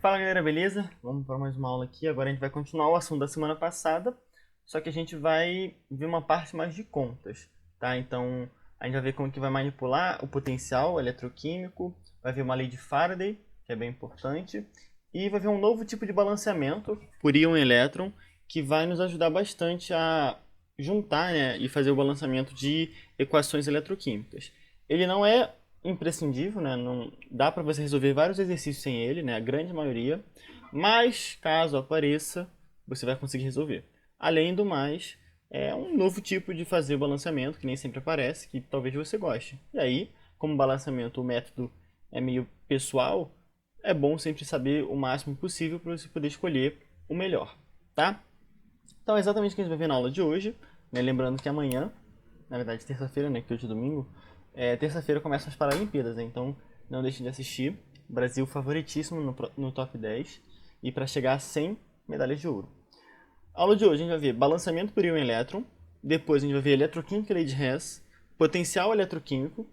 Fala galera, beleza? Vamos para mais uma aula aqui. Agora a gente vai continuar o assunto da semana passada, só que a gente vai ver uma parte mais de contas, tá? Então a gente vai ver como que vai manipular o potencial eletroquímico, vai ver uma lei de Faraday, que é bem importante, e vai ver um novo tipo de balanceamento por íon e elétron, que vai nos ajudar bastante a juntar, né, e fazer o balanceamento de equações eletroquímicas. Ele não é imprescindível, né? Não dá para você resolver vários exercícios sem ele, né? A grande maioria, mas caso apareça, você vai conseguir resolver. Além do mais, é um novo tipo de fazer o balanceamento que nem sempre aparece, que talvez você goste. E aí, como balanceamento, o método é meio pessoal, é bom sempre saber o máximo possível para você poder escolher o melhor, tá? Então é exatamente o que a gente vai ver na aula de hoje, né? Lembrando que amanhã, na verdade terça-feira, né, que hoje é domingo, terça-feira começam as Paralimpíadas, né? Então não deixe de assistir. Brasil favoritíssimo no top 10 e para chegar a 100 medalhas de ouro. A aula de hoje a gente vai ver balanceamento por íon e elétron, depois a gente vai ver eletroquímica e lei de Hess, potencial eletroquímico,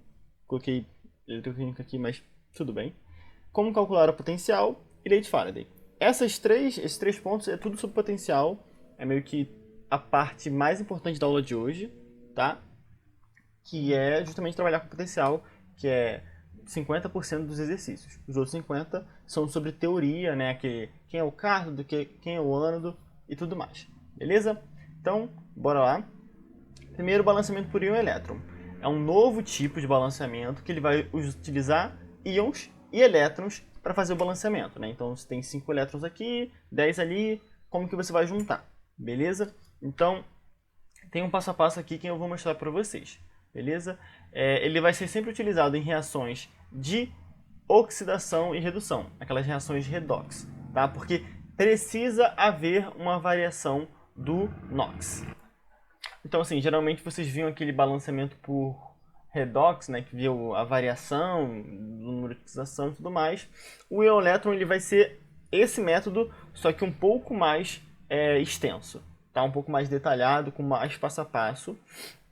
coloquei eletroquímica aqui, mas tudo bem, como calcular o potencial e lei de Faraday. Esses três pontos é tudo sobre potencial, é meio que a parte mais importante da aula de hoje, tá? Que é justamente trabalhar com potencial, que é 50% dos exercícios. Os outros 50% são sobre teoria, né? Quem é o cátodo, quem é o ânodo e tudo mais. Beleza? Então, bora lá. Primeiro, balanceamento por íon e elétron. É um novo tipo de balanceamento que ele vai utilizar íons e elétrons para fazer o balanceamento, né? Então, você tem 5 elétrons aqui, 10 ali, como que você vai juntar? Beleza? Então, tem um passo a passo aqui que eu vou mostrar para vocês. Beleza? Ele vai ser sempre utilizado em reações de oxidação e redução, aquelas reações redox, tá? Porque precisa haver uma variação do NOx. Então, assim, geralmente vocês viam aquele balanceamento por redox, né, que viu a variação do número de oxidação e tudo mais. O íon-elétron ele vai ser esse método, só que um pouco mais extenso, tá? Um pouco mais detalhado, com mais passo a passo.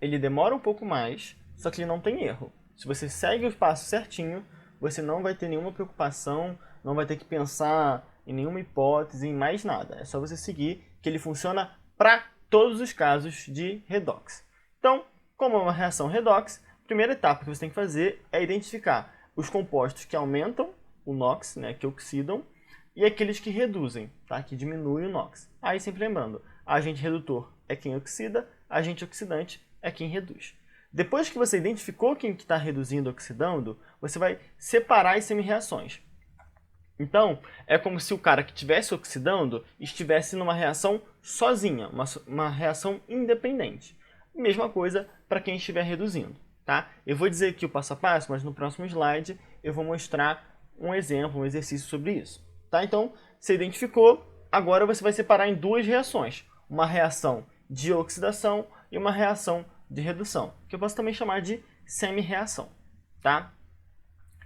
Ele demora um pouco mais, só que ele não tem erro. Se você segue os passos certinho, você não vai ter nenhuma preocupação, não vai ter que pensar em nenhuma hipótese, em mais nada. É só você seguir, que ele funciona para todos os casos de redox. Então, como é uma reação redox, a primeira etapa que você tem que fazer é identificar os compostos que aumentam o NOx, né, que oxidam, e aqueles que reduzem, tá, que diminuem o NOx. Aí, sempre lembrando, agente redutor é quem oxida, agente oxidante é quem reduz. Depois que você identificou quem está reduzindo ou oxidando, você vai separar as semi-reações. Então, é como se o cara que estivesse oxidando estivesse numa reação sozinha, uma reação independente. Mesma coisa para quem estiver reduzindo, tá? Eu vou dizer aqui o passo a passo, mas no próximo slide eu vou mostrar um exemplo, um exercício sobre isso, tá? Então, você identificou, agora você vai separar em duas reações. Uma reação de oxidação e uma reação de redução, que eu posso também chamar de semi-reação, tá?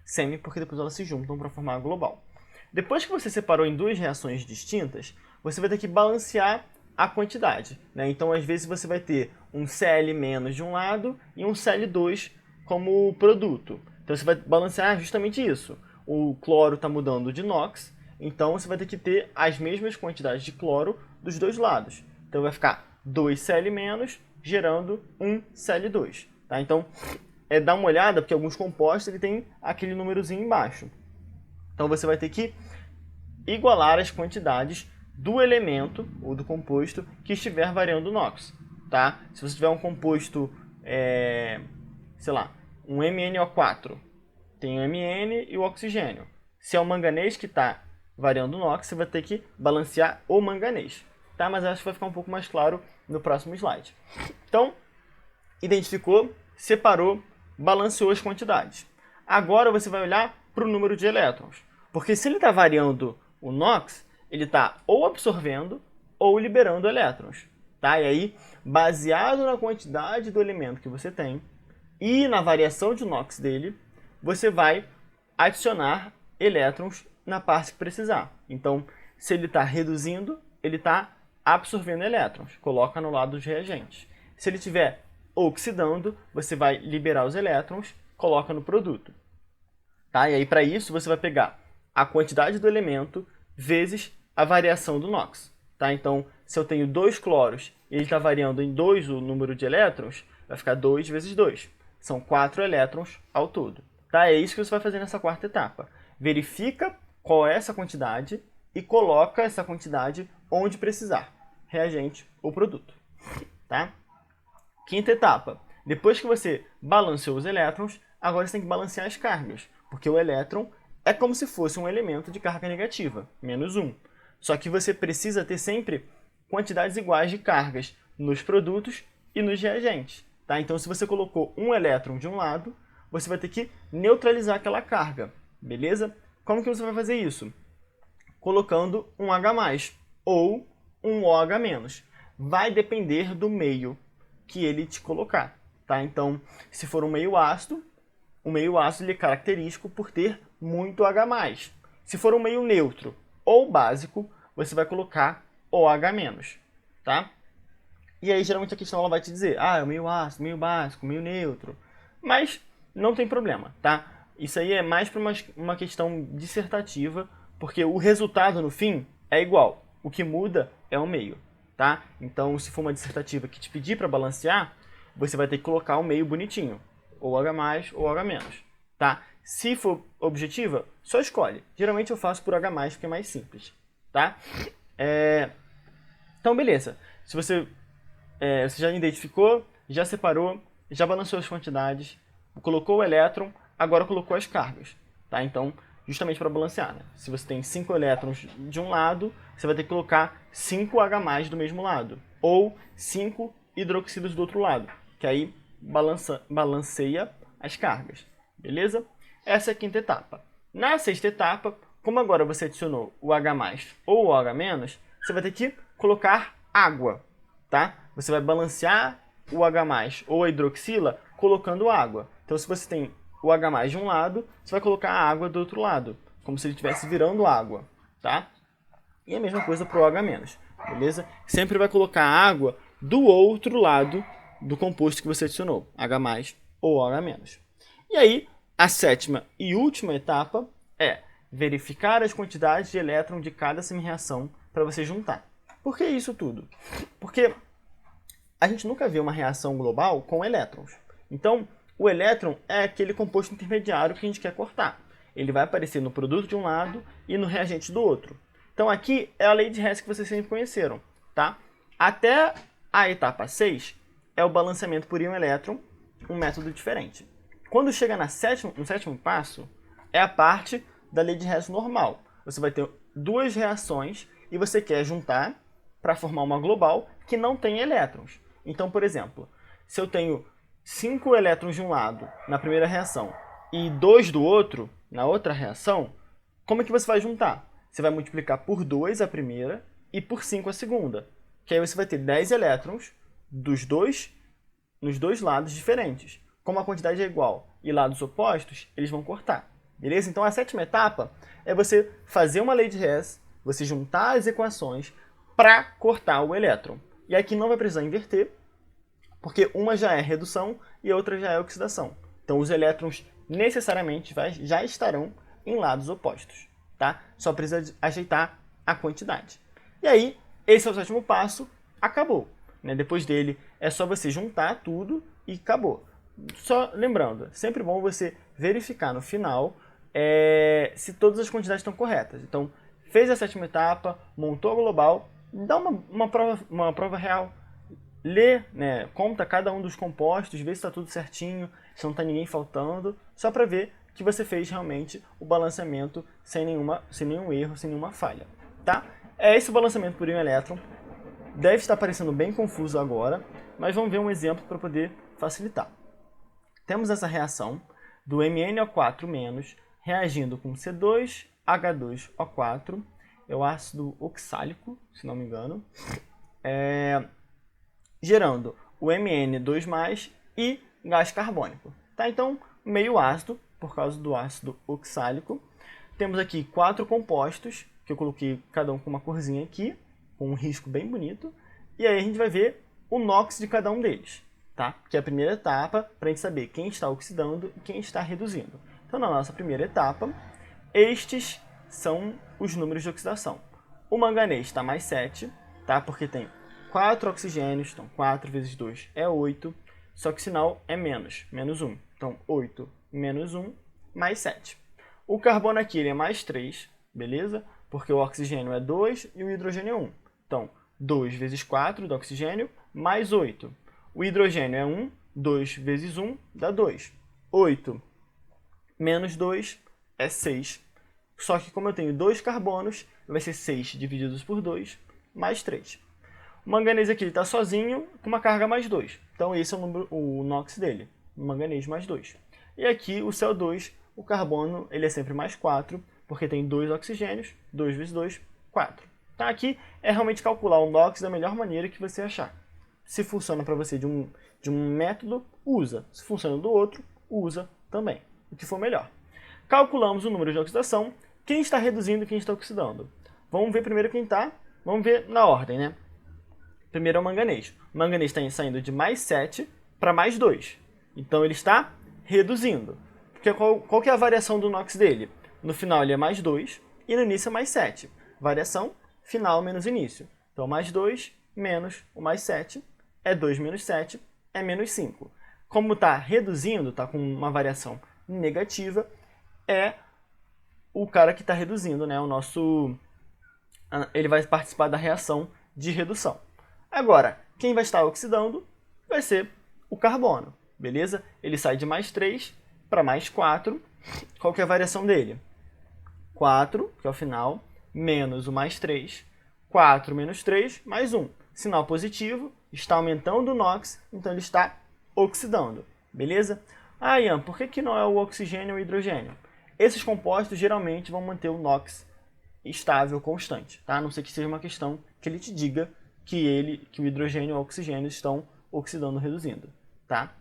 Semi porque depois elas se juntam para formar a global. Depois que você separou em duas reações distintas, você vai ter que balancear a quantidade, né? Então, às vezes, você vai ter um Cl- de um lado e um Cl2 como produto. Então, você vai balancear justamente isso. O cloro está mudando de NOx, então você vai ter que ter as mesmas quantidades de cloro dos dois lados. Então, vai ficar 2 Cl- gerando um Cl2. Tá? Então, dá uma olhada, porque alguns compostos ele tem aquele númerozinho embaixo. Então, você vai ter que igualar as quantidades do elemento ou do composto que estiver variando o NOx. Tá? Se você tiver um composto, sei lá, um MnO4, tem o Mn e o oxigênio. Se é o manganês que está variando o NOx, você vai ter que balancear o manganês. Tá? Mas acho que vai ficar um pouco mais claro no próximo slide. Então, identificou, separou, balanceou as quantidades. Agora você vai olhar para o número de elétrons. Porque se ele está variando o NOx, ele está ou absorvendo ou liberando elétrons. Tá? E aí, baseado na quantidade do elemento que você tem e na variação de NOx dele, você vai adicionar elétrons na parte que precisar. Então, se ele está reduzindo, ele está absorvendo elétrons. Coloca no lado dos reagentes. Se ele estiver oxidando, você vai liberar os elétrons, coloca no produto. Tá? E aí, para isso, você vai pegar a quantidade do elemento vezes a variação do NOx. Tá? Então, se eu tenho 2 cloros e ele está variando em 2 o número de elétrons, vai ficar 2 vezes 2. São 4 elétrons ao todo. Tá? É isso que você vai fazer nessa quarta etapa. Verifica qual é essa quantidade e coloca essa quantidade onde precisar. Reagente ou produto. Tá? Quinta etapa. Depois que você balanceou os elétrons, agora você tem que balancear as cargas. Porque o elétron é como se fosse um elemento de carga negativa, -1. Só que você precisa ter sempre quantidades iguais de cargas nos produtos e nos reagentes. Tá? Então, se você colocou um elétron de um lado, você vai ter que neutralizar aquela carga. Beleza? Como que você vai fazer isso? Colocando um H+, ou um OH-. Vai depender do meio que ele te colocar. Tá? Então, se for um meio ácido, o meio ácido ele é característico por ter muito H+. Se for um meio neutro ou básico, você vai colocar OH-. Tá? E aí, geralmente, a questão ela vai te dizer, é o meio ácido, meio básico, meio neutro. Mas não tem problema, tá? Isso aí é mais para uma questão dissertativa, porque o resultado, no fim, é igual. O que muda é o meio, tá? Então, se for uma dissertativa que te pedir para balancear, você vai ter que colocar o meio bonitinho. Ou H+, ou OH-, tá? Se for objetiva, só escolhe. Geralmente eu faço por H+, porque é mais simples, tá? Então, beleza. Se você já identificou, já separou, já balanceou as quantidades, colocou o elétron, agora colocou as cargas. Tá? Então, justamente para balancear. Né? Se você tem 5 elétrons de um lado, você vai ter que colocar 5 H+ do mesmo lado. Ou 5 hidroxilos do outro lado. Que aí balanceia as cargas. Beleza? Essa é a quinta etapa. Na sexta etapa, como agora você adicionou o H+ ou o OH-, você vai ter que colocar água. Tá? Você vai balancear o H+ ou a hidroxila colocando água. Então, se você tem o H+ de um lado, você vai colocar a água do outro lado, como se ele estivesse virando água. Tá? E a mesma coisa para o OH-, beleza? Sempre vai colocar a água do outro lado do composto que você adicionou, H+ ou OH-. E aí, a sétima e última etapa é verificar as quantidades de elétron de cada semi-reação para você juntar. Por que isso tudo? Porque a gente nunca vê uma reação global com elétrons. Então, o elétron é aquele composto intermediário que a gente quer cortar. Ele vai aparecer no produto de um lado e no reagente do outro. Então, aqui é a lei de Hess que vocês sempre conheceram. Tá? Até a etapa 6 é o balanceamento por íon-elétron, um método diferente. Quando chega no sétimo passo, é a parte da lei de Hess normal. Você vai ter duas reações e você quer juntar para formar uma global que não tem elétrons. Então, por exemplo, se eu tenho 5 elétrons de um lado na primeira reação e 2 do outro na outra reação, como é que você vai juntar? Você vai multiplicar por 2 a primeira e por 5 a segunda. Que aí você vai ter 10 elétrons nos dois lados diferentes. Como a quantidade é igual e lados opostos, eles vão cortar. Beleza? Então a sétima etapa é você fazer uma lei de Hess, você juntar as equações para cortar o elétron. E aqui não vai precisar inverter, porque uma já é redução e a outra já é oxidação. Então os elétrons necessariamente já estarão em lados opostos. Tá? Só precisa ajeitar a quantidade. E aí, esse é o sétimo passo, acabou. Né? Depois dele, é só você juntar tudo e acabou. Só lembrando, sempre bom você verificar no final se todas as quantidades estão corretas. Então, fez a sétima etapa, montou a global, dá uma prova real, lê, né, conta cada um dos compostos, vê se está tudo certinho, se não está ninguém faltando, só para ver que você fez realmente o balanceamento sem nenhum erro, sem nenhuma falha. Tá? É esse o balanceamento por íon-elétron. Deve estar parecendo bem confuso agora, mas vamos ver um exemplo para poder facilitar. Temos essa reação do MnO4- reagindo com C2H2O4, é o ácido oxálico, se não me engano, gerando o Mn2+, e gás carbônico. Tá? Então, meio ácido, por causa do ácido oxálico. Temos aqui 4 compostos, que eu coloquei cada um com uma corzinha aqui, com um risco bem bonito. E aí a gente vai ver o NOx de cada um deles, tá? Que é a primeira etapa para a gente saber quem está oxidando e quem está reduzindo. Então, na nossa primeira etapa, estes são os números de oxidação. O manganês está mais 7, tá? Porque tem 4 oxigênios, então 4 vezes 2 é 8, só que o sinal é menos, menos 1. Então 8 menos 1 mais 7. O carbono aqui ele é mais 3, beleza? Porque o oxigênio é 2 e o hidrogênio é 1. Então 2 vezes 4 do oxigênio mais 8. O hidrogênio é 1, 2 vezes 1 dá 2. 8 menos 2 é 6. Só que como eu tenho 2 carbonos, vai ser 6 divididos por 2 mais 3. O manganês aqui está sozinho com uma carga mais 2. Então esse é o NOx dele, o manganês mais 2. E aqui o CO2, o carbono, ele é sempre mais 4, porque tem 2 oxigênios, 2 vezes 2, 4. Tá? Aqui é realmente calcular o NOx da melhor maneira que você achar. Se funciona para você de um método, usa. Se funciona do outro, usa também. O que for melhor. Calculamos o número de oxidação. Quem está reduzindo e quem está oxidando? Vamos ver primeiro quem está. Vamos ver na ordem, né? Primeiro é o manganês. O manganês está saindo de mais 7 para mais 2. Então ele está reduzindo. Porque qual que é a variação do NOx dele? No final ele é mais 2 e no início é mais 7. Variação final menos início. Então mais 2 menos o mais 7 é 2 menos 7 é menos 5. Como está reduzindo, está com uma variação negativa, é o cara que está reduzindo, né? Ele vai participar da reação de redução. Agora, quem vai estar oxidando vai ser o carbono, beleza? Ele sai de mais 3 para mais 4. Qual que é a variação dele? 4, que é o final, menos o mais 3. 4 menos 3, mais 1. Sinal positivo, está aumentando o NOx, então ele está oxidando, beleza? Ah, Ian, por que não é o oxigênio ou o hidrogênio? Esses compostos geralmente vão manter o NOx estável, constante, tá? A não ser que seja uma questão que ele te diga que o hidrogênio ou o oxigênio estão oxidando, reduzindo, tá?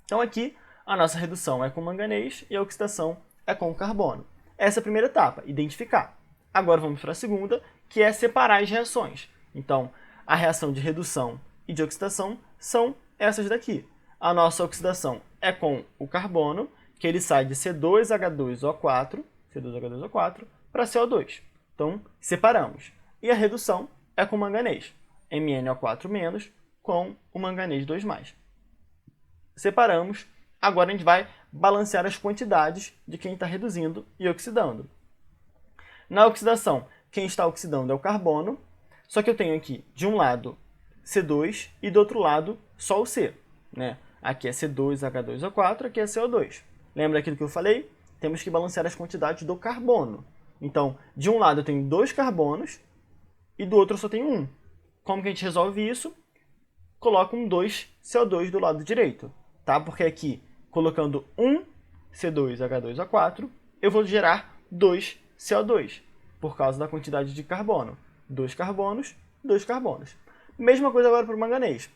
Então aqui a nossa redução é com manganês e a oxidação é com carbono. Essa é a primeira etapa, identificar. Agora vamos para a segunda, que é separar as reações. Então, a reação de redução e de oxidação são essas daqui. A nossa oxidação é com o carbono, que ele sai de C2H2O4, para CO2. Então, separamos. E a redução é com manganês, MnO4- com o manganês 2+. Separamos. Agora a gente vai balancear as quantidades de quem está reduzindo e oxidando. Na oxidação, quem está oxidando é o carbono, só que eu tenho aqui, de um lado, C2 e do outro lado, só o C, né? Aqui é C2H2O4, aqui é CO2. Lembra aquilo que eu falei? Temos que balancear as quantidades do carbono. Então, de um lado eu tenho 2 carbonos e do outro eu só tenho 1. Como que a gente resolve isso? Coloca um 2CO2 do lado direito, tá? Porque aqui, colocando um C2H2O4, eu vou gerar 2 CO2, por causa da quantidade de carbono. 2 carbonos, 2 carbonos. Mesma coisa agora para o manganês.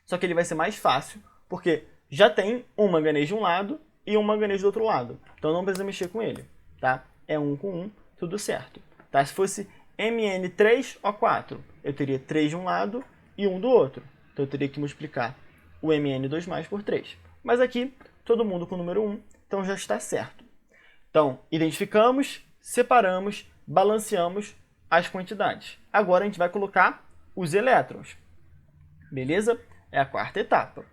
Só que ele vai ser mais fácil, porque já tem um manganês de um lado e um manganês do outro lado. Então não precisa mexer com ele, tá? É 1 com 1, tudo certo. Tá? Se fosse Mn3O4, eu teria 3 de um lado e 1 do outro. Então eu teria que multiplicar o Mn2+ por 3. Mas aqui, todo mundo com o número 1, então já está certo. Então, identificamos, separamos, balanceamos as quantidades. Agora a gente vai colocar os elétrons. Beleza? É a quarta etapa.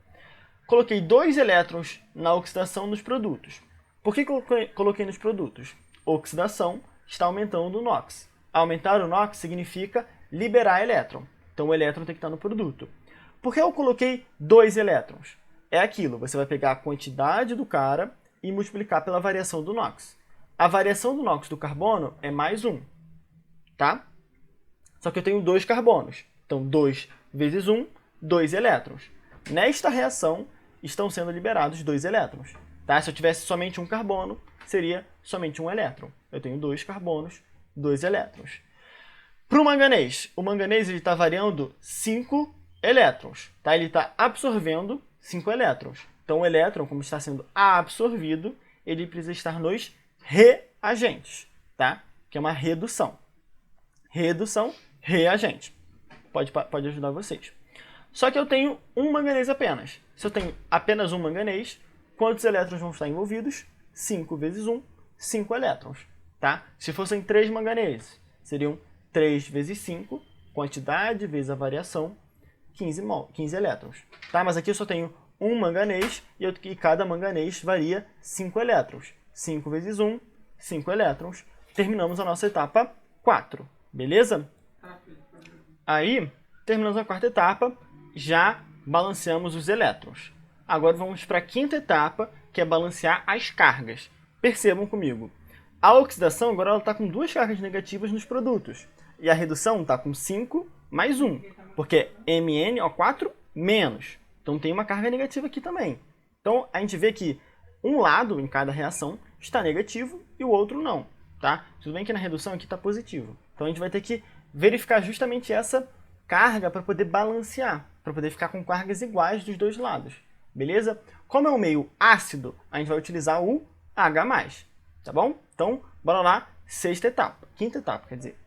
Coloquei 2 elétrons na oxidação nos produtos. Por que coloquei nos produtos? Oxidação está aumentando o NOx. Aumentar o NOx significa liberar elétron. Então o elétron tem que estar no produto. Por que eu coloquei 2 elétrons? É aquilo, você vai pegar a quantidade do cara e multiplicar pela variação do NOx. A variação do NOx do carbono é mais 1, tá? Só que eu tenho 2 carbonos. Então 2 vezes 1, 2 elétrons. Nesta reação estão sendo liberados 2 elétrons. Tá? Se eu tivesse somente um carbono, seria somente um elétron. Eu tenho 2 carbonos, 2 elétrons. Para o manganês está variando 5 elétrons. Tá? Ele está absorvendo 5 elétrons. Então o elétron, como está sendo absorvido, ele precisa estar nos reagentes, tá? Que é uma redução. Redução, reagente. Pode ajudar vocês. Só que eu tenho um manganês apenas. Se eu tenho apenas um manganês, quantos elétrons vão estar envolvidos? 5 vezes 1, 5 elétrons. tá? Se fossem 3 manganeses, seriam 3 vezes 5, quantidade vezes a variação, 15 elétrons. Tá? Mas aqui eu só tenho um manganês e cada manganês varia 5 elétrons. 5 vezes 1, 5 elétrons. Terminamos a nossa etapa 4, beleza? Aí, terminamos a quarta etapa, já balanceamos os elétrons. Agora vamos para a quinta etapa, que é balancear as cargas. Percebam comigo, a oxidação agora está com 2 cargas negativas nos produtos. E a redução está com 5 mais 1, porque é MnO4 menos. Então tem uma carga negativa aqui também. Então a gente vê que um lado em cada reação está negativo e o outro não. Tá? Tudo bem que na redução aqui está positivo. Então a gente vai ter que verificar justamente essa carga para poder balancear, para poder ficar com cargas iguais dos dois lados. Beleza? Como é um meio ácido, a gente vai utilizar o H+. Tá bom? Então, bora lá, quinta etapa, quer dizer.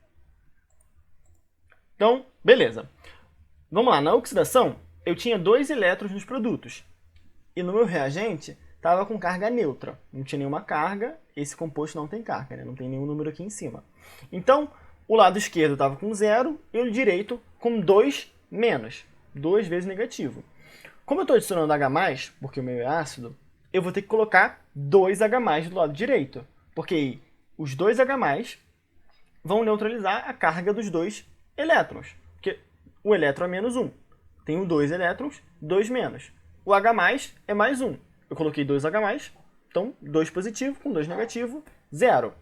Então, beleza. Vamos lá, na oxidação, eu tinha 2 elétrons nos produtos. E no meu reagente, estava com carga neutra. Não tinha nenhuma carga, esse composto não tem carga, né? Não tem nenhum número aqui em cima. Então, o lado esquerdo estava com 0 e o direito com 2 menos. 2 vezes negativo. Como eu estou adicionando H+, porque o meu é ácido, eu vou ter que colocar 2H+ do lado direito. Porque os 2H+ vão neutralizar a carga dos 2 elétrons. Porque o elétron é menos 1. Tenho 2 elétrons, 2 menos. O H+ é mais 1. Eu coloquei 2H+, então 2 positivo com 2 negativo, 0.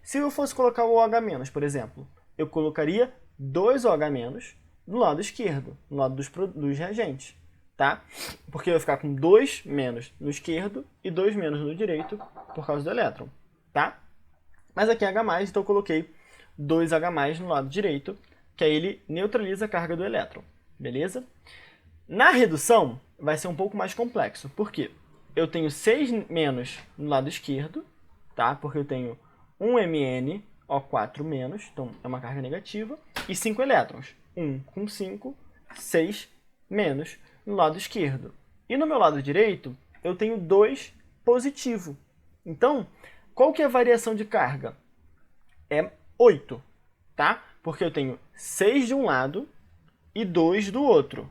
Se eu fosse colocar o OH-, por exemplo, eu colocaria 2OH- no lado esquerdo, no lado dos reagentes. Tá? Porque eu vou ficar com 2 menos no esquerdo e 2 menos no direito por causa do elétron. Tá? Mas aqui é H+, então eu coloquei 2H+ no lado direito, que aí ele neutraliza a carga do elétron. Beleza? Na redução, vai ser um pouco mais complexo. Por quê? Eu tenho 6 menos no lado esquerdo, tá? Porque eu tenho 1 MnO4 menos, então é uma carga negativa, e 5 elétrons. 1 com 5, 6 menos no lado esquerdo. E no meu lado direito, eu tenho 2 positivo. Então, qual que é a variação de carga? É 8, tá? Porque eu tenho 6 de um lado e 2 do outro.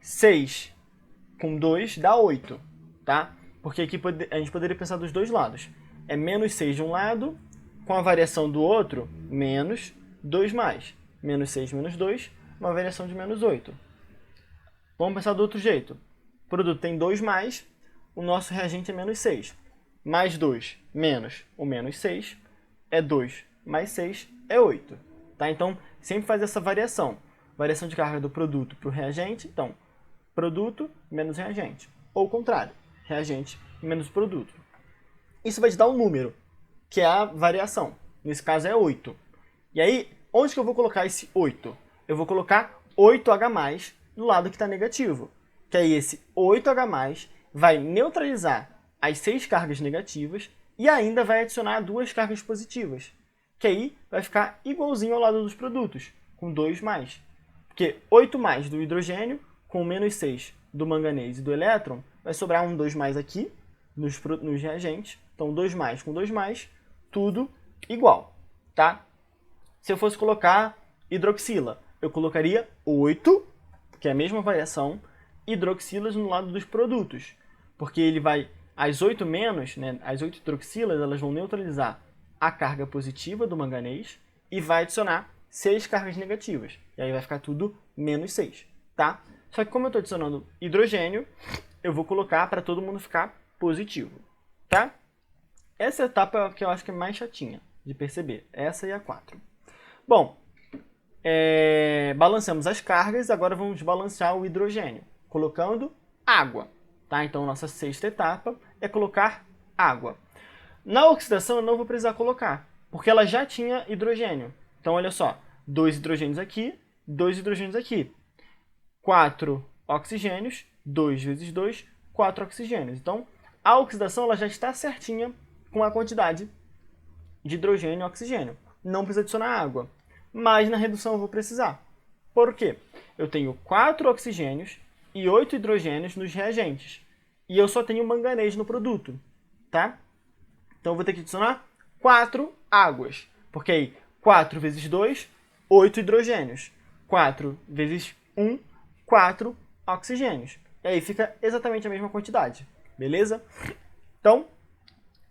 6 com 2 dá 8, tá? Porque aqui a gente poderia pensar dos dois lados. É menos 6 de um lado, com a variação do outro, menos 2 mais. Menos 6 menos 2, uma variação de menos 8. Vamos pensar do outro jeito. O produto tem 2 mais, o nosso reagente é menos 6. Mais 2 menos o menos 6 é 2, mais 6 é 8. Tá? Então, sempre faz essa variação. Variação de carga do produto para o reagente. Então, produto menos reagente. Ou o contrário, reagente menos produto. Isso vai te dar um número, que é a variação. Nesse caso é 8. E aí, onde que eu vou colocar esse 8? Eu vou colocar 8H+, do lado que está negativo. Que aí esse 8H+, vai neutralizar as 6 cargas negativas e ainda vai adicionar 2 cargas positivas. Que aí vai ficar igualzinho ao lado dos produtos, com 2+. Porque 8+ do hidrogênio, com menos 6 do manganês e do elétron, vai sobrar um 2+ aqui, nos reagentes. Então 2+ com 2+, tudo igual. Tá? Se eu fosse colocar hidroxila, eu colocaria 8, que é a mesma variação, hidroxilas no lado dos produtos. Porque ele vai, as 8 menos, né, as 8 hidroxilas, elas vão neutralizar a carga positiva do manganês e vai adicionar 6 cargas negativas. E aí vai ficar tudo menos 6, tá? Só que como eu estou adicionando hidrogênio, eu vou colocar para todo mundo ficar positivo, tá? Essa etapa é a que eu acho que é mais chatinha de perceber. Essa e a 4. Bom, balanceamos as cargas, agora vamos balancear o hidrogênio, colocando água. Tá? Então, nossa sexta etapa é colocar água. Na oxidação, eu não vou precisar colocar, porque ela já tinha hidrogênio. Então, olha só, 2 hidrogênios aqui, 2 hidrogênios aqui. 4 oxigênios, 2 vezes 2, 4 oxigênios. Então, a oxidação ela já está certinha com a quantidade de hidrogênio e oxigênio. Não precisa adicionar água. Mas na redução eu vou precisar. Por quê? Eu tenho 4 oxigênios e 8 hidrogênios nos reagentes. E eu só tenho manganês no produto. Tá? Então eu vou ter que adicionar 4 águas. Porque aí, 4 vezes 2, 8 hidrogênios. 4 vezes 1, 4 oxigênios. E aí fica exatamente a mesma quantidade. Beleza? Então,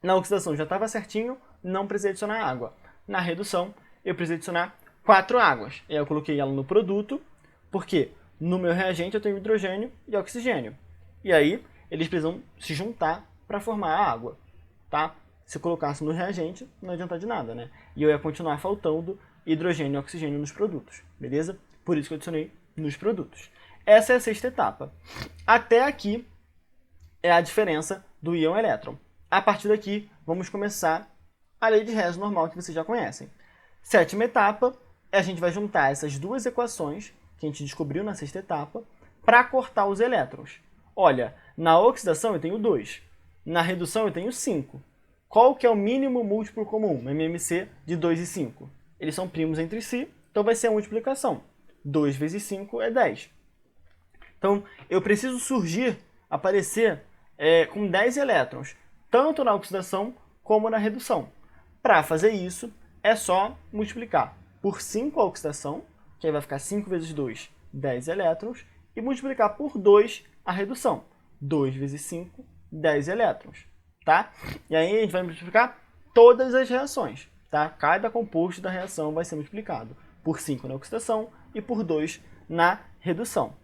na oxidação já estava certinho, não precisei adicionar água. Na redução, eu precisei adicionar 4 águas. E aí eu coloquei ela no produto, porque no meu reagente eu tenho hidrogênio e oxigênio. E aí, eles precisam se juntar para formar a água, tá? Se eu colocasse no reagente, não adianta de nada, né? E eu ia continuar faltando hidrogênio e oxigênio nos produtos, beleza? Por isso que eu adicionei nos produtos. Essa é a sexta etapa. Até aqui é a diferença do íon elétron. A partir daqui, vamos começar a lei de Hess normal que vocês já conhecem. Sétima etapa, a gente vai juntar essas duas equações que a gente descobriu na sexta etapa para cortar os elétrons. Olha, na oxidação eu tenho 2, na redução eu tenho 5. Qual que é o mínimo múltiplo comum, MMC, de 2 e 5? Eles são primos entre si, então vai ser a multiplicação. 2 vezes 5 é 10. Então, eu preciso aparecer com 10 elétrons, tanto na oxidação como na redução. Para fazer isso, é só multiplicar por 5 a oxidação, que aí vai ficar 5 vezes 2, 10 elétrons, e multiplicar por 2 a redução. 2 vezes 5, 10 elétrons. Tá? E aí a gente vai multiplicar todas as reações. Tá? Cada composto da reação vai ser multiplicado por 5 na oxidação e por 2 na redução.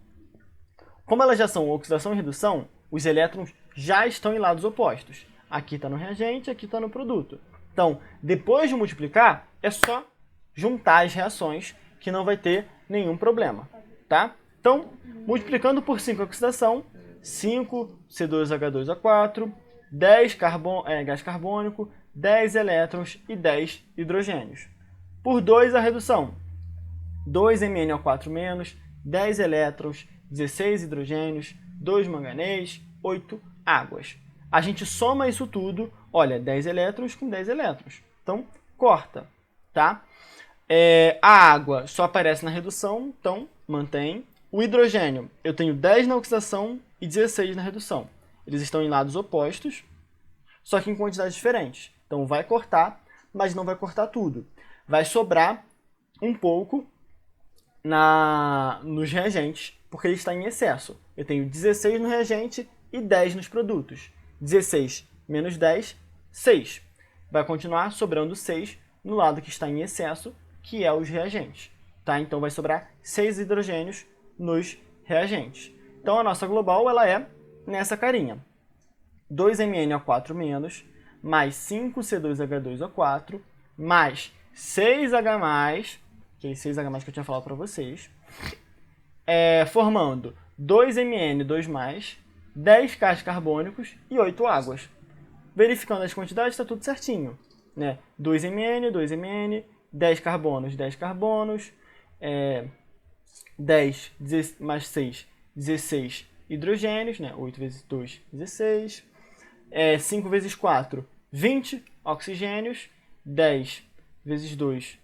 Como elas já são oxidação e redução, os elétrons já estão em lados opostos. Aqui está no reagente, aqui está no produto. Então, depois de multiplicar, é só juntar as reações que não vai ter nenhum problema. Tá? Então, multiplicando por 5 a oxidação, 5 C2H2O4, 10 gás carbônico, 10 elétrons e 10 hidrogênios. Por 2 a redução, 2 MnO4-, 10 elétrons, 16 hidrogênios, 2 manganês, 8 águas. A gente soma isso tudo, olha, 10 elétrons com 10 elétrons. Então, corta, tá? A água só aparece na redução, então mantém. O hidrogênio, eu tenho 10 na oxidação e 16 na redução. Eles estão em lados opostos, só que em quantidades diferentes. Então vai cortar, mas não vai cortar tudo. Vai sobrar um pouco nos reagentes, porque ele está em excesso. Eu tenho 16 no reagente e 10 nos produtos. 16 menos 10, 6. Vai continuar sobrando 6 no lado que está em excesso, que é os reagentes. Tá? Então vai sobrar 6 hidrogênios nos reagentes. Então a nossa global ela é nessa carinha. 2MnO4- mais 5C2H2O4 mais 6H+, que é 6H+, que eu tinha falado para vocês, formando 2Mn2+, 10 gás carbônicos e 8 águas. Verificando as quantidades, está tudo certinho. Né? 2Mn, 2Mn, 10 carbonos, 10 carbonos, 10 mais 6, 16 hidrogênios, né? 8 vezes 2, 16. 5 vezes 4, 20 oxigênios. 10 vezes 2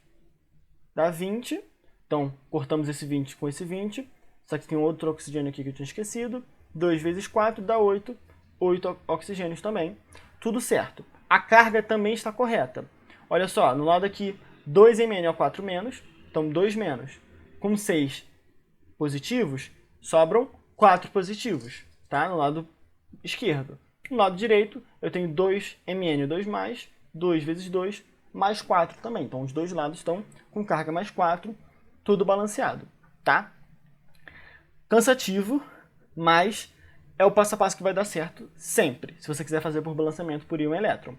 dá 20. Então, cortamos esse 20 com esse 20. Só que tem outro oxigênio aqui que eu tinha esquecido. 2 vezes 4 dá 8. 8 oxigênios também. Tudo certo. A carga também está correta. Olha só, no lado aqui, 2MnO4-, então 2 menos. Com 6 positivos, sobram 4 positivos, tá? No lado esquerdo. No lado direito, eu tenho 2Mn2+, 2 vezes 2, mais 4 também. Então, os dois lados estão com carga mais 4, tudo balanceado, tá? Cansativo, mas é o passo a passo que vai dar certo sempre, se você quiser fazer por balanceamento por íon elétron.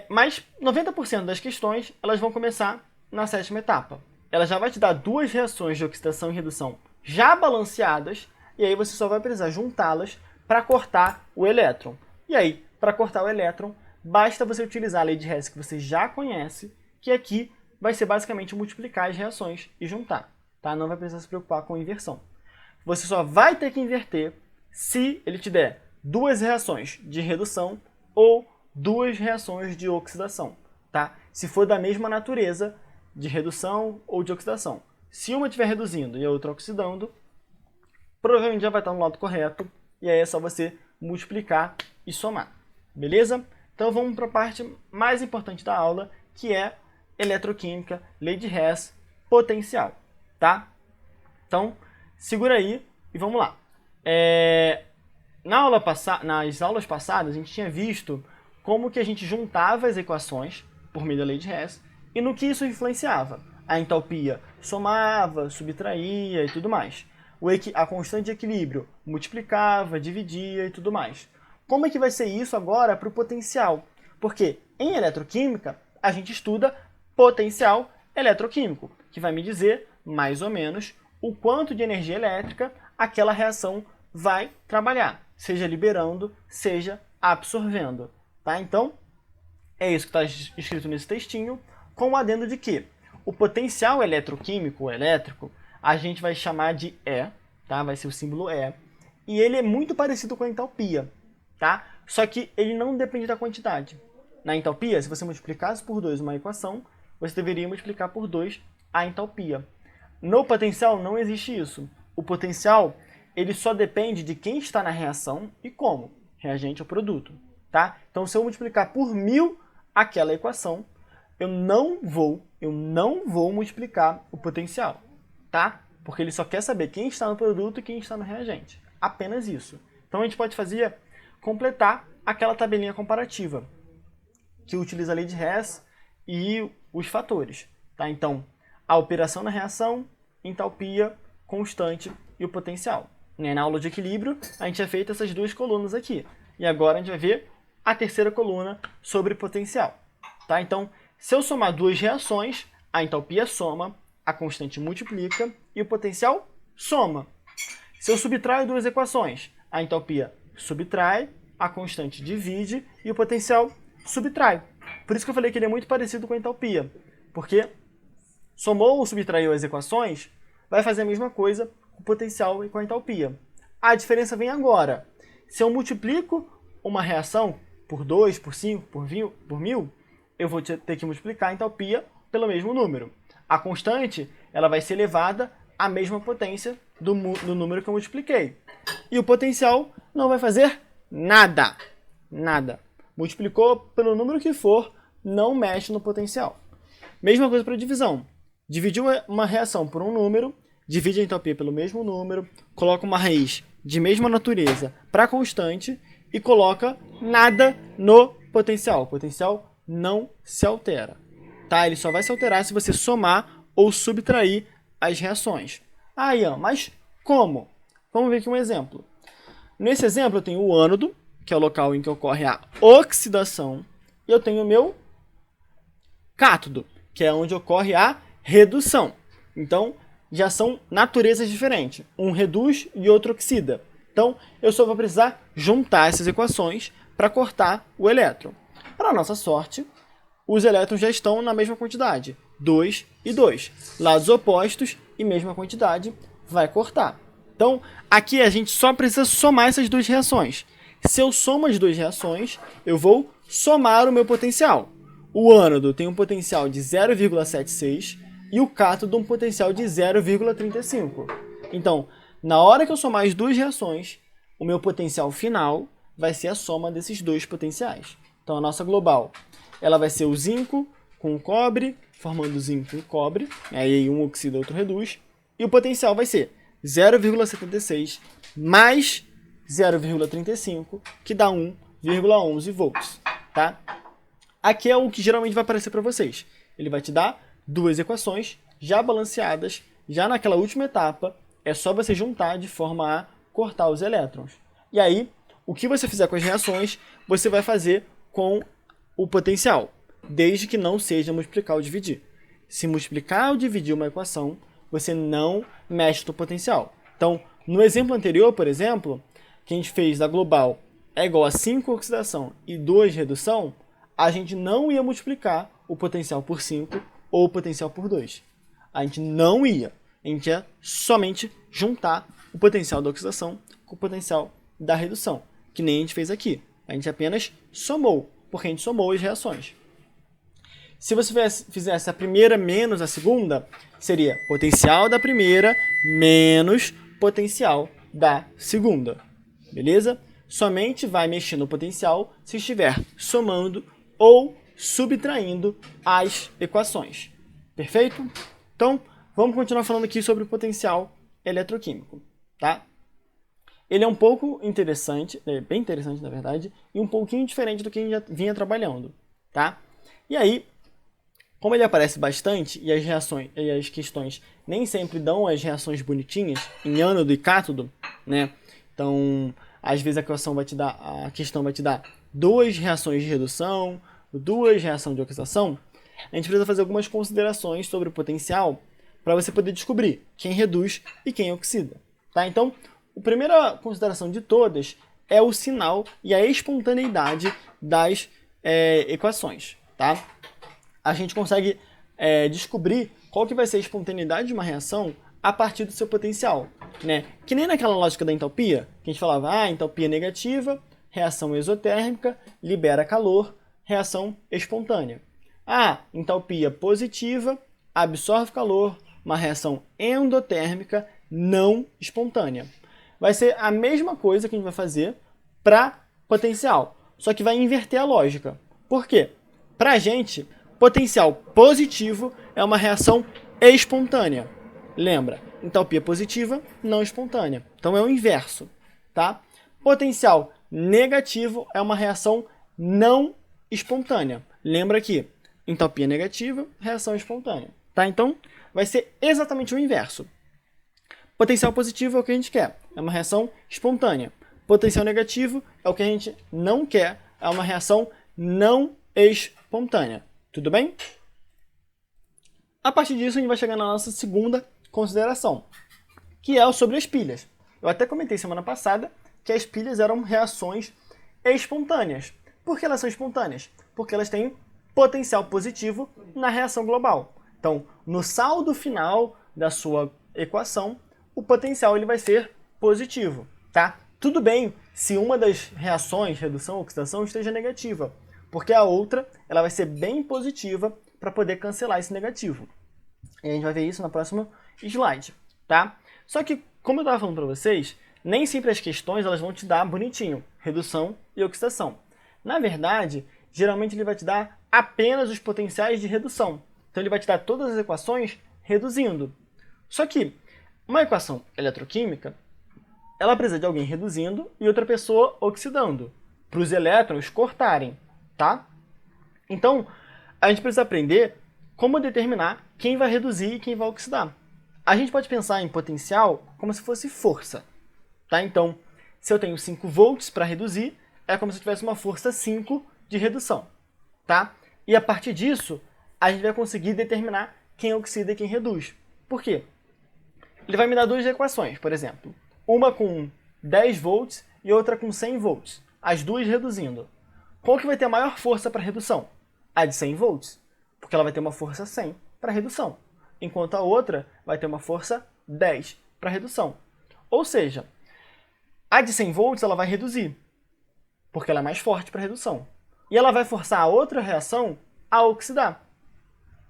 Mas 90% das questões, elas vão começar na sétima etapa. Ela já vai te dar duas reações de oxidação e redução já balanceadas, e aí você só vai precisar juntá-las para cortar o elétron. E aí, para cortar o elétron, basta você utilizar a lei de Hess que você já conhece, que aqui vai ser basicamente multiplicar as reações e juntar. Tá? Não vai precisar se preocupar com inversão. Você só vai ter que inverter se ele te der duas reações de redução ou duas reações de oxidação. Tá? Se for da mesma natureza, de redução ou de oxidação. Se uma estiver reduzindo e a outra oxidando, provavelmente já vai estar no lado correto, e aí é só você multiplicar e somar. Beleza? Então vamos para a parte mais importante da aula, que é eletroquímica, lei de Hess, potencial, tá? Então, segura aí e vamos lá. Nas aulas passadas, a gente tinha visto como que a gente juntava as equações por meio da lei de Hess e no que isso influenciava. A entalpia somava, subtraía e tudo mais. A constante de equilíbrio multiplicava, dividia e tudo mais. Como é que vai ser isso agora para o potencial? Porque em eletroquímica, a gente estuda potencial eletroquímico, que vai me dizer, mais ou menos, o quanto de energia elétrica aquela reação vai trabalhar, seja liberando, seja absorvendo. Tá? Então, é isso que está escrito nesse textinho, com o adendo de que o potencial eletroquímico, ou elétrico, a gente vai chamar de E, tá? Vai ser o símbolo E, e ele é muito parecido com a entalpia, tá? Só que ele não depende da quantidade. Na entalpia, se você multiplicasse por 2 uma equação, você deveria multiplicar por 2 a entalpia. No potencial não existe isso. O potencial, ele só depende de quem está na reação e como, reagente ou produto, tá? Então, se eu multiplicar por 1000 aquela equação, eu não vou multiplicar o potencial, tá? Porque ele só quer saber quem está no produto e quem está no reagente. Apenas isso. Então, a gente pode completar aquela tabelinha comparativa, que utiliza a lei de Hess e os fatores, tá? Então, a operação na reação, entalpia, constante e o potencial. Na aula de equilíbrio, a gente já fez essas duas colunas aqui. E agora a gente vai ver a terceira coluna sobre potencial, tá? Então, se eu somar duas reações, a entalpia soma, a constante multiplica e o potencial soma. Se eu subtraio duas equações, a entalpia subtrai, a constante divide e o potencial subtrai. Por isso que eu falei que ele é muito parecido com a entalpia, porque somou ou subtraiu as equações, vai fazer a mesma coisa com o potencial e com a entalpia. A diferença vem agora. Se eu multiplico uma reação por 2, por 5, por 1000, eu vou ter que multiplicar a entalpia pelo mesmo número. A constante, ela vai ser elevada à mesma potência do número que eu multipliquei. E o potencial não vai fazer nada. Nada. Multiplicou pelo número que for, não mexe no potencial. Mesma coisa para divisão. Dividiu uma reação por um número, divide a entalpia pelo mesmo número, coloca uma raiz de mesma natureza para a constante e coloca nada no potencial. O potencial não se altera, tá? Ele só vai se alterar se você somar ou subtrair as reações. Ah, Ian, mas como? Vamos ver aqui um exemplo. Nesse exemplo eu tenho o ânodo, que é o local em que ocorre a oxidação, e eu tenho o meu cátodo, que é onde ocorre a redução. Então, já são naturezas diferentes. Um reduz e outro oxida. Então, eu só vou precisar juntar essas equações para cortar o elétron. Para nossa sorte, os elétrons já estão na mesma quantidade, 2 e 2. Lados opostos e mesma quantidade, vai cortar. Então, aqui a gente só precisa somar essas duas reações. Se eu somo as duas reações, eu vou somar o meu potencial. O ânodo tem um potencial de 0,76 e o cátodo um potencial de 0,35. Então, na hora que eu somar as duas reações, o meu potencial final vai ser a soma desses dois potenciais. Então, a nossa global, ela vai ser o zinco com o cobre, formando zinco e cobre, aí um oxida, outro reduz, e o potencial vai ser 0,76 mais 0,35, que dá 1,11 volts, tá? Aqui é o que geralmente vai aparecer para vocês. Ele vai te dar duas equações já balanceadas, já naquela última etapa, é só você juntar de forma a cortar os elétrons. E aí, o que você fizer com as reações, você vai fazer com o potencial, desde que não seja multiplicar ou dividir. Se multiplicar ou dividir uma equação, você não mexe no potencial. Então, no exemplo anterior, por exemplo, que a gente fez da global é igual a 5 oxidação e 2 redução, a gente não ia multiplicar o potencial por 5 ou o potencial por 2. A gente não ia. A gente ia somente juntar o potencial da oxidação com o potencial da redução, que nem a gente fez aqui. A gente apenas somou, porque a gente somou as reações. Se você fizesse a primeira menos a segunda, seria potencial da primeira menos potencial da segunda. Beleza? Somente vai mexer no potencial se estiver somando ou subtraindo as equações. Perfeito? Então, vamos continuar falando aqui sobre o potencial eletroquímico, tá? Ele é um pouco interessante, bem interessante na verdade, e um pouquinho diferente do que a gente já vinha trabalhando, tá? E aí, como ele aparece bastante e as reações e as questões nem sempre dão as reações bonitinhas em ânodo e cátodo, né? Então, às vezes a questão vai te dar duas reações de redução, duas reações de oxidação. A gente precisa fazer algumas considerações sobre o potencial para você poder descobrir quem reduz e quem oxida, tá? Então, a primeira consideração de todas é o sinal e a espontaneidade das equações, tá? A gente consegue descobrir qual que vai ser a espontaneidade de uma reação a partir do seu potencial, né? Que nem naquela lógica da entalpia, que a gente falava, entalpia negativa, reação exotérmica, libera calor, reação espontânea. Entalpia positiva, absorve calor, uma reação endotérmica não espontânea. Vai ser a mesma coisa que a gente vai fazer para potencial, só que vai inverter a lógica. Por quê? Para a gente, potencial positivo é uma reação espontânea. Lembra? Entalpia positiva, não espontânea. Então é o inverso, tá? Potencial negativo é uma reação não espontânea. Lembra aqui, entalpia negativa, reação espontânea, tá? Então vai ser exatamente o inverso. Potencial positivo é o que a gente quer, é uma reação espontânea. Potencial negativo é o que a gente não quer, é uma reação não espontânea. Tudo bem? A partir disso, a gente vai chegar na nossa segunda consideração, que é sobre as pilhas. Eu até comentei semana passada que as pilhas eram reações espontâneas. Por que elas são espontâneas? Porque elas têm potencial positivo na reação global. Então, no saldo final da sua equação, o potencial ele vai ser positivo, tá? Tudo bem se uma das reações, redução ou oxidação, esteja negativa, porque a outra ela vai ser bem positiva para poder cancelar esse negativo. E a gente vai ver isso no próximo slide, tá? Só que, como eu estava falando para vocês, nem sempre as questões elas vão te dar bonitinho, redução e oxidação. Na verdade, geralmente ele vai te dar apenas os potenciais de redução. Então ele vai te dar todas as equações reduzindo. Só que uma equação eletroquímica, ela precisa de alguém reduzindo e outra pessoa oxidando, para os elétrons cortarem, tá? Então, a gente precisa aprender como determinar quem vai reduzir e quem vai oxidar. A gente pode pensar em potencial como se fosse força, tá? Então, se eu tenho 5 volts para reduzir, é como se eu tivesse uma força 5 de redução, tá? E a partir disso, a gente vai conseguir determinar quem oxida e quem reduz. Por quê? Ele vai me dar duas equações, por exemplo. Uma com 10 volts e outra com 100 volts. As duas reduzindo. Qual que vai ter a maior força para redução? A de 100 volts. Porque ela vai ter uma força 100 para redução. Enquanto a outra vai ter uma força 10 para redução. Ou seja, a de 100 volts ela vai reduzir. Porque ela é mais forte para redução. E ela vai forçar a outra reação a oxidar.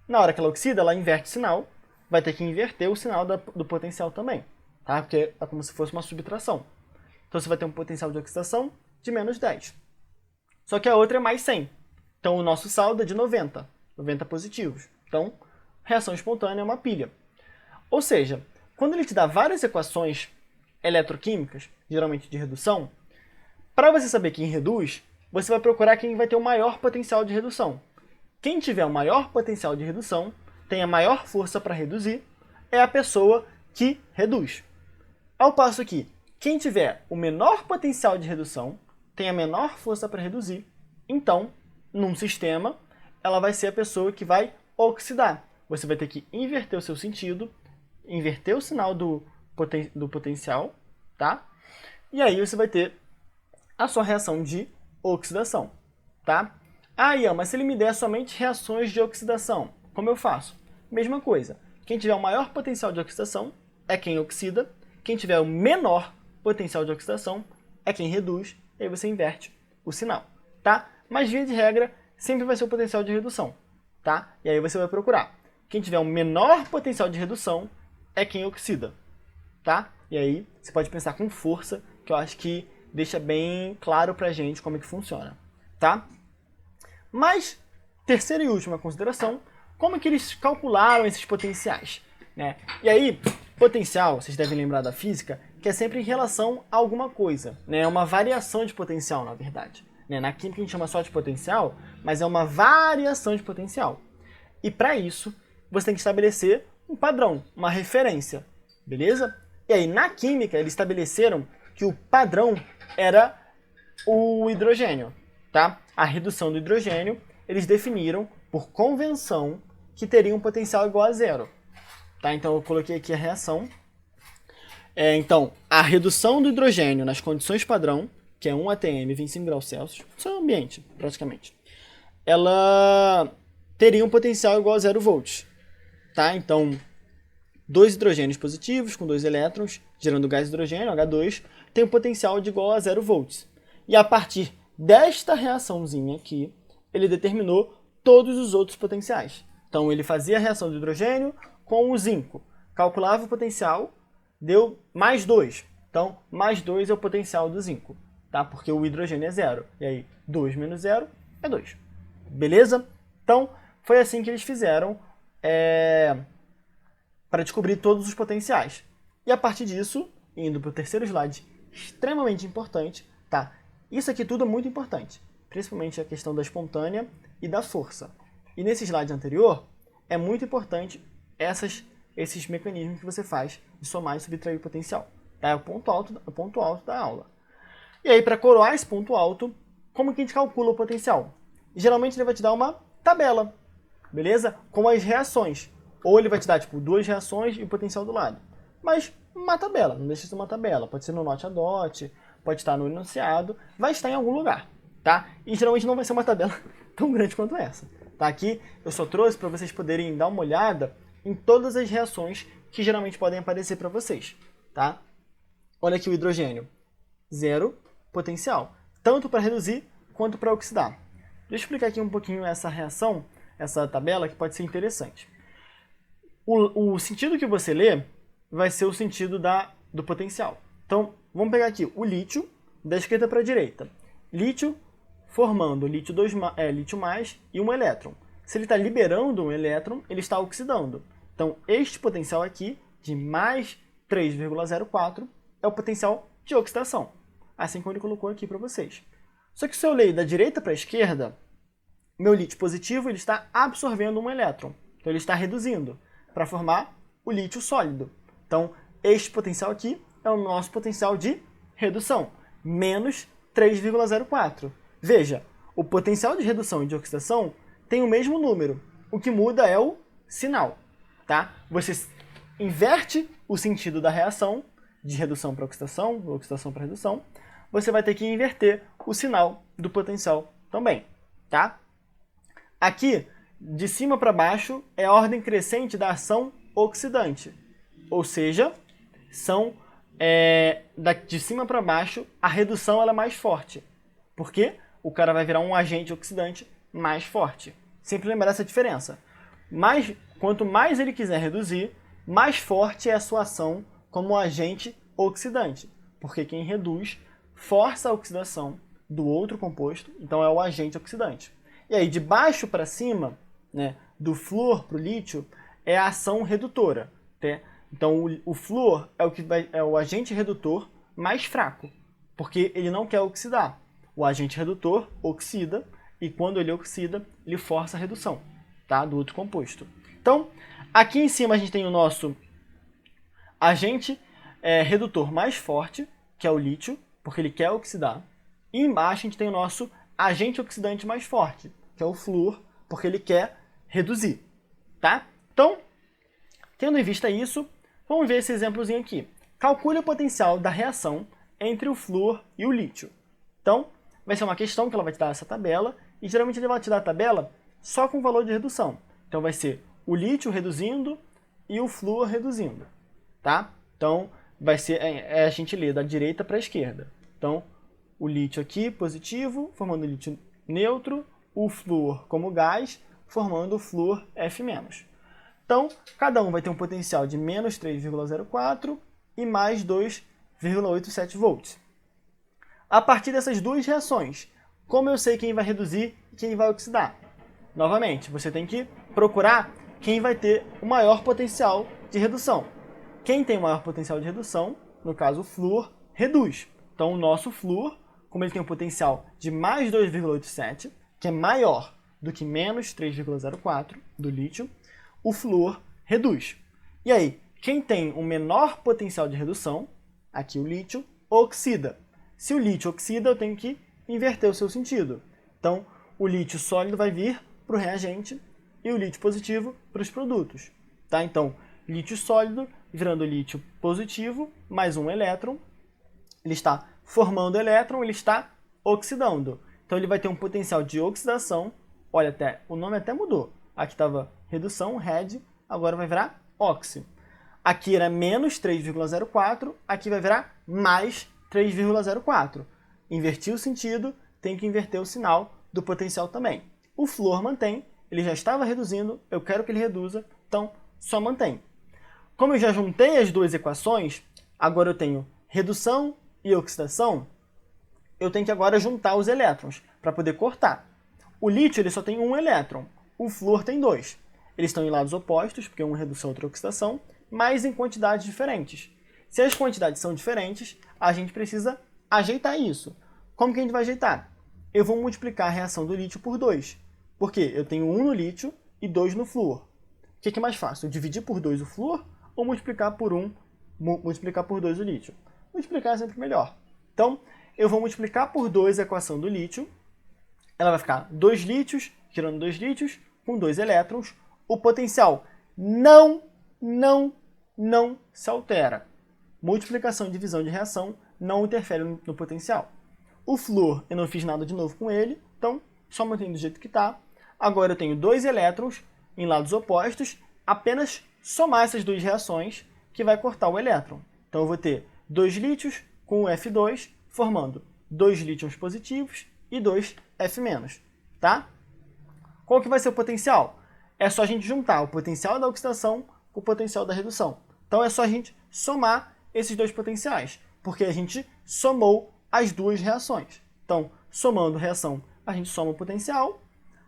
Na hora que ela oxida, ela inverte o sinal. Vai ter que inverter o sinal do potencial também, tá? Porque é como se fosse uma subtração. Então você vai ter um potencial de oxidação de menos 10. Só que a outra é mais 100. Então o nosso saldo é de 90. 90 positivos. Então, reação espontânea é uma pilha. Ou seja, quando ele te dá várias equações eletroquímicas, geralmente de redução, para você saber quem reduz, você vai procurar quem vai ter o maior potencial de redução. Quem tiver o maior potencial de redução, tem a maior força para reduzir, é a pessoa que reduz. Ao passo que, quem tiver o menor potencial de redução, tem a menor força para reduzir, então, num sistema, ela vai ser a pessoa que vai oxidar. Você vai ter que inverter o seu sentido, inverter o sinal do potencial, tá? E aí você vai ter a sua reação de oxidação, tá? Ian, mas se ele me der somente reações de oxidação, como eu faço? Mesma coisa. Quem tiver o maior potencial de oxidação é quem oxida. Quem tiver o menor potencial de oxidação é quem reduz. E aí você inverte o sinal, tá? Mas, via de regra, sempre vai ser o potencial de redução, tá? E aí você vai procurar. Quem tiver o menor potencial de redução é quem oxida, tá? E aí você pode pensar com força, que eu acho que deixa bem claro pra gente como é que funciona, tá? Mas, terceira e última consideração, como é que eles calcularam esses potenciais, né? E aí, potencial, vocês devem lembrar da física, que é sempre em relação a alguma coisa, né? É uma variação de potencial, na verdade. Né? Na química a gente chama só de potencial, mas é uma variação de potencial. E para isso, você tem que estabelecer um padrão, uma referência, beleza? E aí, na química, eles estabeleceram que o padrão era o hidrogênio, tá? A redução do hidrogênio, eles definiram, por convenção, que teria um potencial igual a zero. Tá? Então, eu coloquei aqui a reação. Então, a redução do hidrogênio nas condições padrão, que é 1 atm 25 graus Celsius, isso é o ambiente, praticamente, ela teria um potencial igual a 0 volts. Tá? Então, dois hidrogênios positivos com 2 elétrons, gerando gás hidrogênio, H2, tem um potencial de igual a 0 volts. E a partir desta reaçãozinha aqui, ele determinou todos os outros potenciais. Então, ele fazia a reação do hidrogênio com o zinco, calculava o potencial, deu mais 2. Então, mais 2 é o potencial do zinco, tá? Porque o hidrogênio é 0. E aí, 2 menos 0 é 2. Beleza? Então, foi assim que eles fizeram para descobrir todos os potenciais. E a partir disso, indo para o terceiro slide, extremamente importante, tá? Isso aqui tudo é muito importante, principalmente a questão da espontânea e da força. E nesse slide anterior, é muito importante esses mecanismos que você faz de somar e subtrair o potencial. Tá? É o ponto alto da aula. E aí, para coroar esse ponto alto, como que a gente calcula o potencial? Geralmente ele vai te dar uma tabela, beleza? Com as reações. Ou ele vai te dar, tipo, 2 reações e o potencial do lado. Mas uma tabela, não deixa de ser uma tabela. Pode ser no note a dot, pode estar no enunciado, vai estar em algum lugar, tá? E geralmente não vai ser uma tabela tão grande quanto essa. Tá? Aqui eu só trouxe para vocês poderem dar uma olhada em todas as reações que geralmente podem aparecer para vocês, tá? Olha aqui o hidrogênio, 0 potencial, tanto para reduzir quanto para oxidar. Deixa eu explicar aqui um pouquinho essa reação, essa tabela que pode ser interessante. O sentido que você lê vai ser o sentido do potencial. Então, vamos pegar aqui o lítio, da esquerda para a direita. Lítio formando lítio mais e um elétron. Se ele está liberando um elétron, ele está oxidando. Então, este potencial aqui, de mais 3,04, é o potencial de oxidação. Assim como ele colocou aqui para vocês. Só que se eu ler da direita para a esquerda, meu lítio positivo ele está absorvendo um elétron. Então, ele está reduzindo para formar o lítio sólido. Então, este potencial aqui é o nosso potencial de redução, menos 3,04. Veja, o potencial de redução e de oxidação tem o mesmo número. O que muda é o sinal. Tá? Você inverte o sentido da reação, de redução para oxidação, oxidação para redução. Você vai ter que inverter o sinal do potencial também. Tá? Aqui, de cima para baixo, é a ordem crescente da ação oxidante. Ou seja, de cima para baixo, a redução ela é mais forte. Por quê? O cara vai virar um agente oxidante mais forte. Sempre lembrar essa diferença. Quanto mais ele quiser reduzir, mais forte é a sua ação como agente oxidante. Porque quem reduz força a oxidação do outro composto, então é o agente oxidante. E aí, de baixo para cima, né, do flúor para o lítio, é a ação redutora. Tá? Então, o flúor é o agente redutor mais fraco, porque ele não quer oxidar. O agente redutor oxida, e quando ele oxida, ele força a redução, tá, do outro composto. Então, aqui em cima a gente tem o nosso agente redutor mais forte, que é o lítio, porque ele quer oxidar. E embaixo a gente tem o nosso agente oxidante mais forte, que é o flúor, porque ele quer reduzir. Tá? Então, tendo em vista isso, vamos ver esse exemplozinho aqui. Calcule o potencial da reação entre o flúor e o lítio. Então, vai ser uma questão que ela vai te dar essa tabela, e geralmente ele vai te dar a tabela só com o valor de redução. Então, vai ser o lítio reduzindo e o flúor reduzindo. Tá? Então, vai ser a gente lê da direita para a esquerda. Então, o lítio aqui positivo, formando o lítio neutro, o flúor como gás, formando o flúor F-. Então, cada um vai ter um potencial de menos 3,04 e mais 2,87 volts. A partir dessas duas reações, como eu sei quem vai reduzir e quem vai oxidar? Novamente, você tem que procurar quem vai ter o maior potencial de redução. Quem tem o maior potencial de redução, no caso o flúor, reduz. Então o nosso flúor, como ele tem um potencial de mais 2,87, que é maior do que menos 3,04 do lítio, o flúor reduz. E aí, quem tem um menor potencial de redução, aqui o lítio, oxida. Se o lítio oxida, eu tenho que inverter o seu sentido. Então, o lítio sólido vai vir para o reagente e o lítio positivo para os produtos. Tá? Então, lítio sólido virando lítio positivo, mais um elétron. Ele está formando elétron, ele está oxidando. Então, ele vai ter um potencial de oxidação. Olha, o nome até mudou. Aqui estava redução, red, agora vai virar oxi. Aqui era menos 3,04, aqui vai virar mais 3,04. Inverti o sentido, tem que inverter o sinal do potencial também. O flúor mantém, ele já estava reduzindo, eu quero que ele reduza, então só mantém. Como eu já juntei as duas equações, agora eu tenho redução e oxidação, eu tenho que agora juntar os elétrons para poder cortar. O lítio ele só tem um elétron, o flúor tem dois. Eles estão em lados opostos, porque um é redução e outro é oxidação, mas em quantidades diferentes. Se as quantidades são diferentes, a gente precisa ajeitar isso. Como que a gente vai ajeitar? Eu vou multiplicar a reação do lítio por 2. Porque eu tenho 1 no lítio e 2 no flúor. O que é mais fácil? Dividir por 2 o flúor ou multiplicar por 2 o lítio? Multiplicar é sempre melhor. Então, eu vou multiplicar por 2 a equação do lítio. Ela vai ficar 2 lítios, tirando 2 lítios, com 2 elétrons. O potencial não se altera. Multiplicação e divisão de reação não interfere no potencial. O flúor, eu não fiz nada de novo com ele, então só mantém do jeito que está. Agora eu tenho 2 elétrons em lados opostos, apenas somar essas duas reações que vai cortar o elétron. Então eu vou ter 2 lítios com o F2, formando 2 lítios positivos e 2 F-, tá? Qual que vai ser o potencial? É só a gente juntar o potencial da oxidação com o potencial da redução. Então é só a gente somar esses dois potenciais, porque a gente somou as duas reações. Então, somando reação, a gente soma o potencial.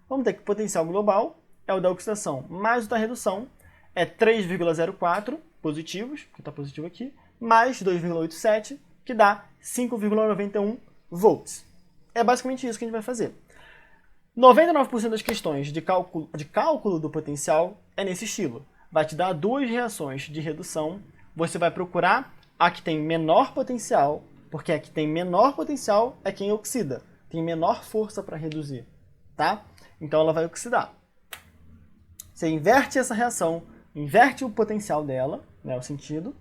Vamos ter que o potencial global é o da oxidação mais o da redução, é 3,04 positivos, que está positivo aqui, mais 2,87, que dá 5,91 volts. É basicamente isso que a gente vai fazer. 99% das questões de cálculo do potencial é nesse estilo. Vai te dar duas reações de redução, você vai procurar a que tem menor potencial, porque a que tem menor potencial é quem oxida, tem menor força para reduzir, tá? Então ela vai oxidar. Você inverte essa reação, inverte o potencial dela, né, o sentido,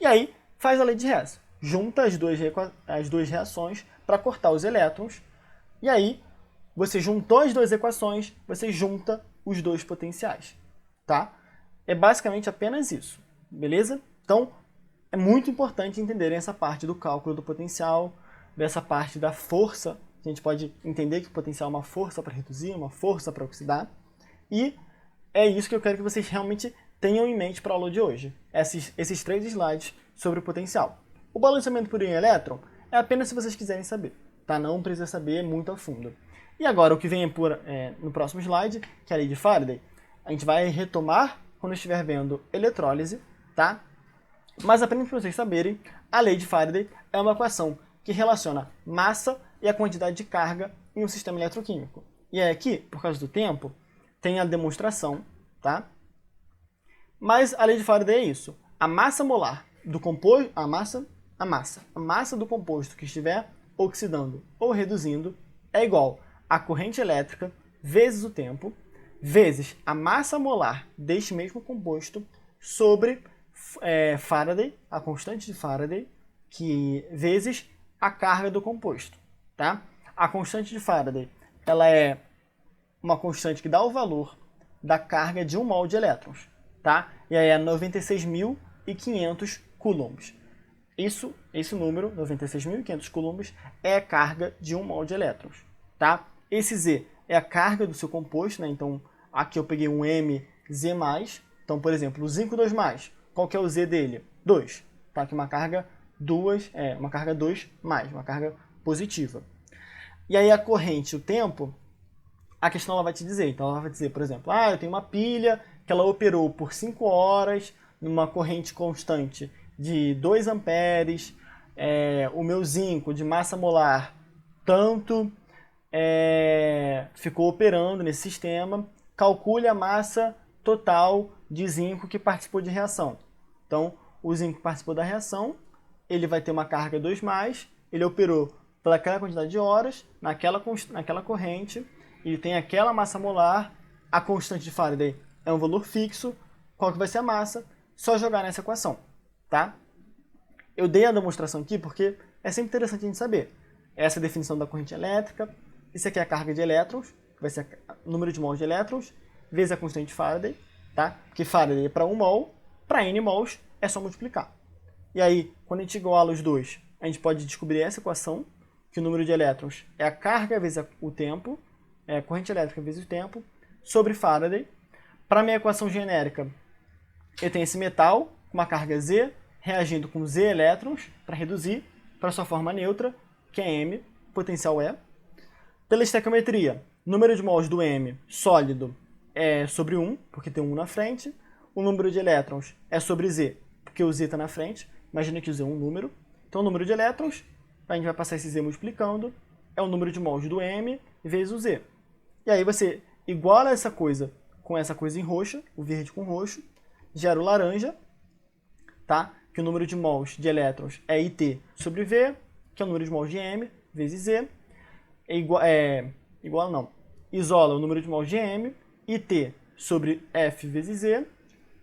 e aí faz a lei de Hess. Junta as duas reações para cortar os elétrons, e aí você juntou as duas equações, você junta os dois potenciais, tá? É basicamente apenas isso, beleza? Então, é muito importante entenderem essa parte do cálculo do potencial, dessa parte da força. A gente pode entender que o potencial é uma força para reduzir, uma força para oxidar. E é isso que eu quero que vocês realmente tenham em mente para a aula de hoje. Esses 3 slides sobre o potencial. O balanceamento por um elétron é apenas se vocês quiserem saber, tá? Não precisa saber muito a fundo. E agora, o que vem no próximo slide, que é a lei de Faraday, a gente vai retomar quando estiver vendo eletrólise, tá? Mas apenas para vocês saberem, a lei de Faraday é uma equação que relaciona massa e a quantidade de carga em um sistema eletroquímico. E é aqui, por causa do tempo, tem a demonstração, tá? Mas a lei de Faraday é isso. A massa molar do composto, a massa do composto que estiver oxidando ou reduzindo é igual a corrente elétrica vezes o tempo, vezes a massa molar deste mesmo composto sobre Faraday, a constante de Faraday, que vezes a carga do composto, tá? A constante de Faraday, ela é uma constante que dá o valor da carga de 1 mol de elétrons, tá? E aí é 96.500 coulombs. Esse número, 96.500 coulombs, é a carga de 1 mol de elétrons, tá? Esse Z é a carga do seu composto, né? Então, aqui eu peguei um MZ+. Então, por exemplo, o zinco 2+, qual que é o Z dele? 2. Tá? Aqui uma carga 2, uma carga 2+, uma carga positiva. E aí a corrente, o tempo, a questão ela vai te dizer. Então ela vai dizer, por exemplo, eu tenho uma pilha que ela operou por 5 horas numa corrente constante de 2 amperes, o meu zinco de massa molar tanto ficou operando nesse sistema, calcule a massa total de zinco que participou de reação. Então, o zinco que participou da reação, ele vai ter uma carga 2+, ele operou pelaquela quantidade de horas, naquela corrente, ele tem aquela massa molar, a constante de Faraday é um valor fixo, qual que vai ser a massa? Só jogar nessa equação, tá? Eu dei a demonstração aqui porque é sempre interessante a gente saber. Essa é a definição da corrente elétrica, isso aqui é a carga de elétrons, que vai ser o número de mols de elétrons, vezes a constante de Faraday, tá? Porque Faraday é para 1 mol, para n mols é só multiplicar. E aí, quando a gente iguala os dois, a gente pode descobrir essa equação, que o número de elétrons é a carga vezes o tempo, a corrente elétrica vezes o tempo, sobre Faraday. Para a minha equação genérica, eu tenho esse metal com uma carga Z, reagindo com Z elétrons, para reduzir para sua forma neutra, que é M, potencial E. Pela estequiometria, número de mols do M sólido é sobre 1, porque tem 1 na frente. O número de elétrons é sobre Z, porque o Z está na frente. Imagina que o Z é um número. Então, o número de elétrons, a gente vai passar esse Z multiplicando, é o número de mols do M vezes o Z. E aí você iguala essa coisa com essa coisa em roxo, o verde com roxo, gera o laranja, tá? Que o número de mols de elétrons é IT sobre V, que é o número de mols de M vezes Z. Isola o número de mols de M, IT sobre F vezes Z,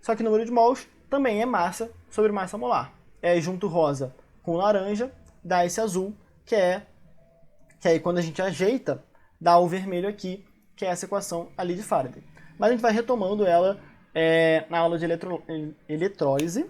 só que o número de mols também é massa sobre massa molar. Junto rosa com laranja, dá esse azul, que aí quando a gente ajeita, dá o vermelho aqui, que é essa equação ali de Faraday. Mas a gente vai retomando ela na aula de eletrólise,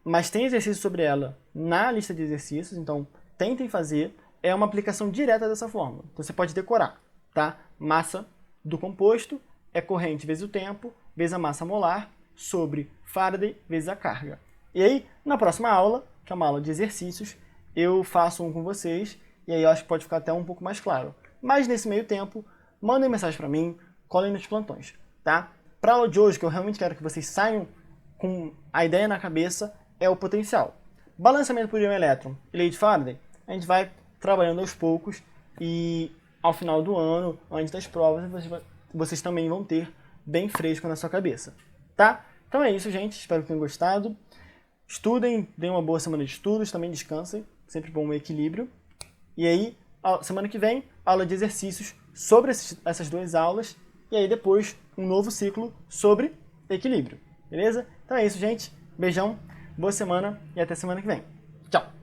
mas tem exercício sobre ela na lista de exercícios, então tentem fazer. É uma aplicação direta dessa fórmula. Então você pode decorar, tá? Massa do composto é corrente vezes o tempo, vezes a massa molar, sobre Faraday vezes a carga. E aí, na próxima aula, que é uma aula de exercícios, eu faço um com vocês, e aí eu acho que pode ficar até um pouco mais claro. Mas nesse meio tempo, mandem mensagem para mim, colhem nos plantões, tá? Para a aula de hoje, que eu realmente quero que vocês saiam com a ideia na cabeça, é o potencial. Balanceamento por íon elétron e lei de Faraday, a gente vai trabalhando aos poucos e ao final do ano, antes das provas, vocês também vão ter bem fresco na sua cabeça, tá? Então é isso, gente. Espero que tenham gostado. Estudem, deem uma boa semana de estudos, também descansem. Sempre bom o equilíbrio. E aí, semana que vem, aula de exercícios sobre essas 2 aulas. E aí depois, um novo ciclo sobre equilíbrio. Beleza? Então é isso, gente. Beijão, boa semana e até semana que vem. Tchau!